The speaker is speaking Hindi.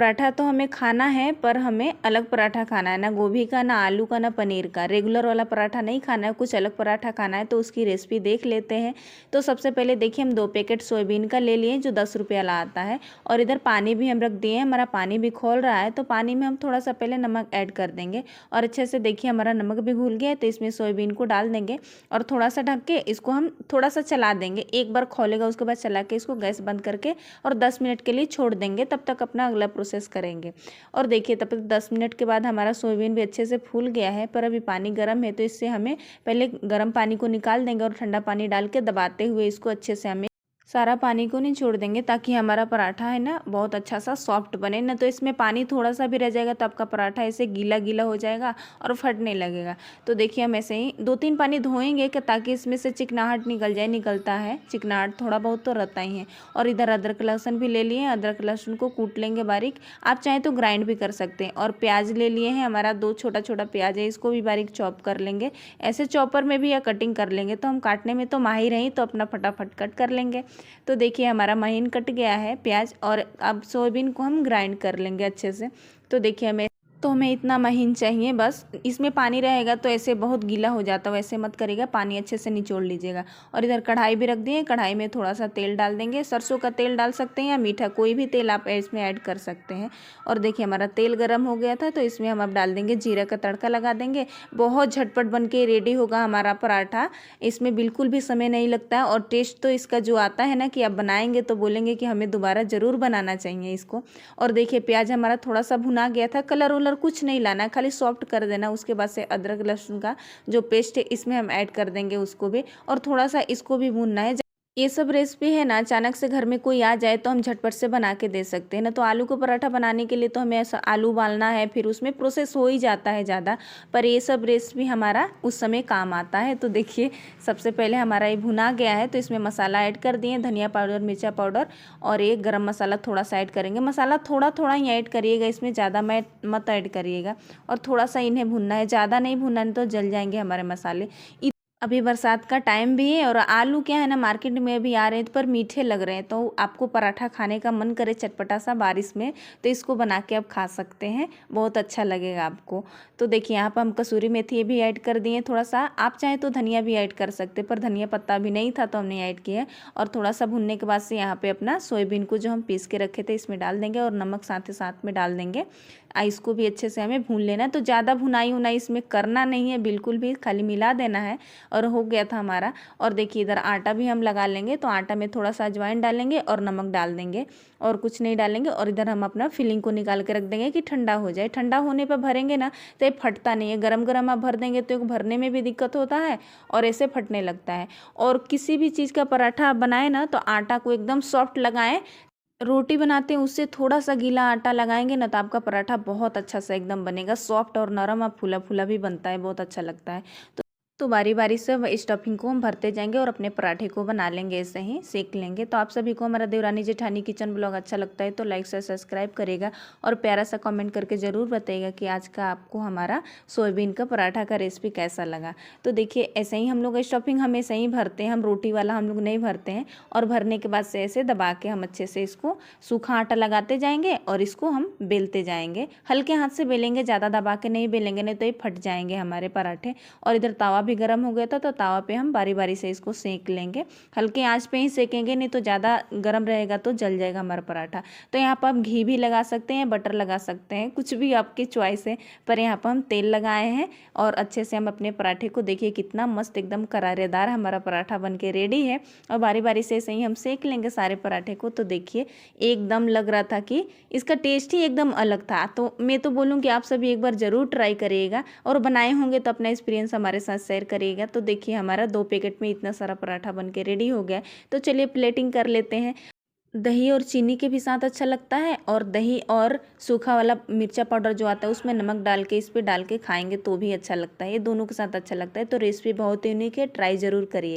पराठा तो हमें खाना है, पर हमें अलग पराठा खाना है, ना गोभी का, ना आलू का, ना पनीर का। रेगुलर वाला पराठा नहीं खाना है, कुछ अलग पराठा खाना है। तो उसकी रेसिपी देख लेते हैं। तो सबसे पहले देखिए, हम 2 पैकेट सोयाबीन का ले लिए जो 10 रुपये वाला आता है। और इधर पानी भी हम रख दिए हैं, हमारा पानी भी खौल रहा है। तो पानी में हम थोड़ा सा पहले नमक ऐड कर देंगे और अच्छे से देखिए हमारा नमक भी घुल गया है। तो इसमें सोयाबीन को डाल देंगे और थोड़ा सा ढक के इसको हम थोड़ा सा चला देंगे। एक बार खौलेगा उसके बाद चला के इसको गैस बंद करके और 10 मिनट के लिए छोड़ देंगे। तब तक अपना अगला प्रोसेस करेंगे। और देखिए तब तक 10 मिनट के बाद हमारा सोयाबीन भी अच्छे से फूल गया है। पर अभी पानी गर्म है, तो इससे हमें पहले गर्म पानी को निकाल देंगे और ठंडा पानी डाल के दबाते हुए इसको अच्छे से हमें सारा पानी को नहीं छोड़ देंगे, ताकि हमारा पराठा है ना बहुत अच्छा सा सॉफ्ट बने। ना तो इसमें पानी थोड़ा सा भी रह जाएगा तो आपका पराठा ऐसे गीला गीला हो जाएगा और फटने लगेगा। तो देखिए हम ऐसे ही 2-3 पानी धोएंगे कि ताकि इसमें से चिकनाहट निकल जाए। निकलता है चिकनाहट, थोड़ा बहुत तो रहता ही है। और इधर अदरक लहसुन भी ले लिए, अदरक लहसुन को कूट लेंगे बारीक। आप चाहें तो ग्राइंड भी कर सकते हैं। और प्याज ले लिए हैं, हमारा 2 छोटा छोटा प्याज है, इसको भी बारीक चॉप कर लेंगे। ऐसे चॉपर में भी या कटिंग कर लेंगे, तो हम काटने में तो माहिर हैं, तो अपना फटाफट कट कर लेंगे। तो देखिए हमारा महीन कट गया है प्याज। और अब सोयाबीन को हम ग्राइंड कर लेंगे अच्छे से। तो देखिए हमें इतना महीन चाहिए बस। इसमें पानी रहेगा तो ऐसे बहुत गीला हो जाता है, वैसे मत करिएगा, पानी अच्छे से निचोड़ लीजिएगा। और इधर कढ़ाई भी रख दिए, कढ़ाई में थोड़ा सा तेल डाल देंगे। सरसों का तेल डाल सकते हैं या मीठा, कोई भी तेल आप इसमें ऐड कर सकते हैं। और देखिए हमारा तेल गर्म हो गया था, तो इसमें हम अब डाल देंगे जीरा का तड़का लगा देंगे। बहुत झटपट बन के रेडी होगा हमारा पराठा। इसमें बिल्कुल भी समय नहीं लगता है। और टेस्ट तो इसका जो आता है ना, कि आप बनाएंगे तो बोलेंगे कि हमें दोबारा ज़रूर बनाना चाहिए इसको। और देखिए प्याज हमारा थोड़ा सा भुना गया था, कलर वलर कुछ नहीं लाना, खाली सॉफ्ट कर देना। उसके बाद से अदरक लहसुन का जो पेस्ट है इसमें हम ऐड कर देंगे उसको भी, और थोड़ा सा इसको भी भूनना है। ये सब रेसिपी है ना, अचानक से घर में कोई आ जाए तो हम झटपट से बना के दे सकते हैं ना। तो आलू को पराठा बनाने के लिए तो हमें ऐसा आलू उबालना है, फिर उसमें प्रोसेस हो ही जाता है ज़्यादा। पर ये सब रेसिपी हमारा उस समय काम आता है। तो देखिए सबसे पहले हमारा ये भुना गया है, तो इसमें मसाला ऐड कर दिए, धनिया पाउडर, मिर्चा पाउडर और एक गरम मसाला थोड़ा सा ऐड करेंगे। मसाला थोड़ा थोड़ा ही ऐड करिएगा, इसमें ज़्यादा मत ऐड करिएगा। और थोड़ा सा इन्हें भुनना है, ज़्यादा नहीं भुनना, नहीं तो जल जाएंगे हमारे मसाले। अभी बरसात का टाइम भी है और आलू क्या है ना, मार्केट में भी आ रहे हैं पर मीठे लग रहे हैं। तो आपको पराठा खाने का मन करे चटपटा सा बारिश में, तो इसको बना के आप खा सकते हैं, बहुत अच्छा लगेगा आपको। तो देखिए यहाँ पर हम कसूरी मेथी भी ऐड कर दिए थोड़ा सा। आप चाहें तो धनिया भी ऐड कर सकते, पर धनिया पत्ता भी नहीं था तो हमने ऐड किया। और थोड़ा सा भुनने के बाद से यहाँ पे अपना सोयाबीन को जो हम पीस के रखे थे इसमें डाल देंगे, और नमक साथ ही साथ में डाल देंगे। इसको भी अच्छे से हमें भून लेना है। तो ज़्यादा भुनाई उनाई इसमें करना नहीं है बिल्कुल भी, खाली मिला देना है। और हो गया था हमारा। और देखिए इधर आटा भी हम लगा लेंगे, तो आटा में थोड़ा सा अजवाइन डालेंगे और नमक डाल देंगे, और कुछ नहीं डालेंगे। और इधर हम अपना फिलिंग को निकाल के रख देंगे कि ठंडा हो जाए। ठंडा होने पर भरेंगे ना तो ये फटता नहीं है। गरम गरम आप भर देंगे तो भरने में भी दिक्कत होता है और ऐसे फटने लगता है। और किसी भी चीज़ का पराठा आप बनाए ना, तो आटा को एकदम सॉफ्ट लगाएं। रोटी बनाते हैं उससे थोड़ा सा गीला आटा लगाएंगे ना, तो आपका पराठा बहुत अच्छा सा एकदम बनेगा, सॉफ्ट और नरम, और फूला फूला भी बनता है, बहुत अच्छा लगता है। तो बारी बारी से स्टफिंग को हम भरते जाएंगे और अपने पराठे को बना लेंगे, ऐसे ही सेक लेंगे। तो आप सभी को हमारा देवरानी जेठानी किचन ब्लॉग अच्छा लगता है तो लाइक से सब्सक्राइब करेगा, और प्यारा सा कमेंट करके ज़रूर बताइएगा कि आज का आपको हमारा सोयाबीन का पराठा का रेसिपी कैसा लगा। तो देखिए ऐसे ही हम लोग स्टफिंग हम ऐसे ही भरते हैं, हम रोटी वाला हम लोग नहीं भरते हैं। और भरने के बाद से ऐसे दबा के हम अच्छे से इसको सूखा आटा लगाते जाएंगे और इसको हम बेलते जाएंगे। हल्के हाथ से बेलेंगे, ज़्यादा दबा के नहीं बेलेंगे, नहीं तो ये फट जाएंगे हमारे पराठे। और इधर तावा भी गर्म हो गया था, तो तावा पे हम बारी बारी से इसको सेक लेंगे। हल्के आंच पे ही सेकेंगे, नहीं तो ज़्यादा गर्म रहेगा तो जल जाएगा हमारा पराठा। तो यहाँ पर हम घी भी लगा सकते हैं, बटर लगा सकते हैं, कुछ भी आपकी चॉइस है। पर यहाँ पर हम तेल लगाए हैं और अच्छे से हम अपने पराठे को देखिए कितना मस्त एकदम करारेदार हमारा पराठा बन के रेडी है। और बारी बारी से ऐसे ही हम सेक लेंगे सारे पराठे को। तो देखिए एकदम लग रहा था कि इसका टेस्ट ही एकदम अलग था। तो मैं तो बोलूँ कि आप सभी एक बार ज़रूर ट्राई करिएगा, और बनाए होंगे तो अपना एक्सपीरियंस हमारे साथ शेयर करिएगा। तो देखिए हमारा 2 पैकेट में इतना सारा पराठा बन के रेडी हो गया। तो चलिए प्लेटिंग कर लेते हैं। दही और चीनी के भी साथ अच्छा लगता है, और दही और सूखा वाला मिर्चा पाउडर जो आता है उसमें नमक डाल के इस पर डाल के खाएंगे तो भी अच्छा लगता है। ये दोनों के साथ अच्छा लगता है। तो रेसिपी बहुत यूनिक है, ट्राई ज़रूर करिए।